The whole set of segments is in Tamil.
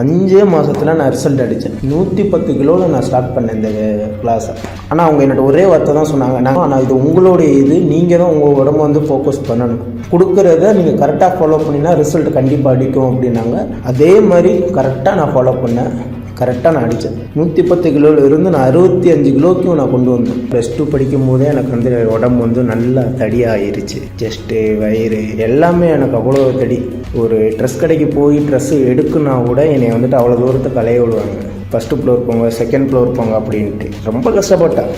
5 மாதத்தில் நான் ரிசல்ட் அடித்தேன். 110 கிலோவில் நான் ஸ்டார்ட் பண்ணேன் இந்த கிளாஸை. ஆனால் அவங்க என்னோட ஒரே வார்த்தை தான் சொன்னாங்க, நான் இது உங்களுடைய நீங்கள் தான் உங்கள் உடம்பு வந்து ஃபோக்கஸ் பண்ணணும், கொடுக்குறத நீங்கள் கரெக்டாக ஃபாலோ பண்ணினா ரிசல்ட் கண்டிப்பாக அடிக்கும் அப்படின்னாங்க. அதே மாதிரி கரெக்டாக நான் ஃபாலோ பண்ணேன், கரெக்டாக நான் அடித்தேன். 110 கிலோவில் இருந்து நான் 65 கிலோக்கும் நான் கொண்டு வந்தேன். +2 படிக்கும் போதே எனக்கு வந்து உடம்பு வந்து நல்லா தடியாகிருச்சு. செஸ்ட்டு, வயிறு எல்லாமே எனக்கு அவ்வளோ தடி. ஒரு ட்ரெஸ் கடைக்கு போய் ட்ரெஸ்ஸு எடுக்குன்னா கூட என்னை வந்துட்டு அவ்வளோ தூரத்துக்கு அலைய விடுவாங்க. ஃபஸ்ட்டு ஃப்ளோர் போங்க, செகண்ட் ஃப்ளோர் போங்க அப்படின்ட்டு ரொம்ப கஷ்டப்பட்டேன்.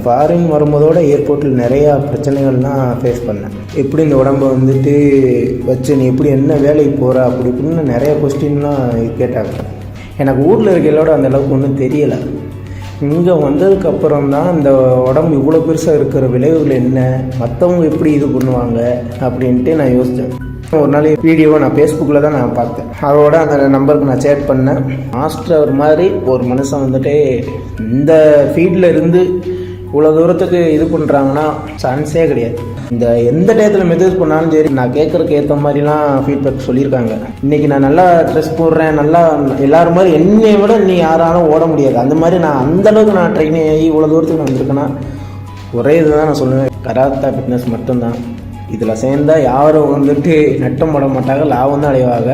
ஃபாரின் வரும்போதோட ஏர்போர்ட்டில் நிறையா பிரச்சனைகள்லாம் ஃபேஸ் பண்ணேன். எப்படி இந்த உடம்பை வந்துட்டு வச்சு நீ எப்படி என்ன வேலைக்கு போகிற அப்படி இப்படின்னு நிறைய கொஸ்டின்லாம் கேட்டாங்க. எனக்கு ஊரில் இருக்கிறதோட அந்தளவுக்கு ஒன்றும் தெரியலை. இங்கே வந்ததுக்கப்புறம் தான் இந்த உடம்பு இவ்வளோ பெருசாக இருக்கிற விளைவுகள் என்ன, மற்றவங்க எப்படி இது பண்ணுவாங்க அப்படின்ட்டு நான் யோசித்தேன். ஒரு நாள் வீடியோவை நான் ஃபேஸ்புக்கில் தான் நான் பார்த்தேன். அதோட அந்த நம்பருக்கு நான் சேட் பண்ணேன். மாஸ்டர் மாதிரி ஒரு மனுஷன் வந்துட்டு இந்த ஃபீல்டில் இருந்து இவ்வளோ தூரத்துக்கு இது பண்ணுறாங்கன்னா சான்ஸே கிடையாது. இந்த எந்த டயத்தில் மெசேஜ் பண்ணாலும் சரி, நான் கேட்குறதுக்கு ஏற்ற மாதிரிலாம் ஃபீட்பேக் சொல்லியிருக்காங்க. இன்றைக்கி நான் நல்லா ட்ரெஸ் போடுறேன், நல்லா எல்லோரும் மாதிரி என்னையை விட நீ யாராலும் ஓட முடியாது, அந்த மாதிரி நான் அந்தளவுக்கு நான் ட்ரைனிங் ஆகி இவ்வளோ தூரத்துக்கு நான் வந்திருக்கேன்னா ஒரே இதுதான் நான் சொல்லுவேன், கராத்தே ஃபிட்னஸ் மட்டும்தான். இதில் சேர்ந்தால் யாரும் வந்துட்டு நட்டம் போட மாட்டாங்க, லாபம் தான் அடைவாங்க.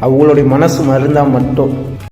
அவங்களுடைய மனசு மருந்தால் மட்டும்.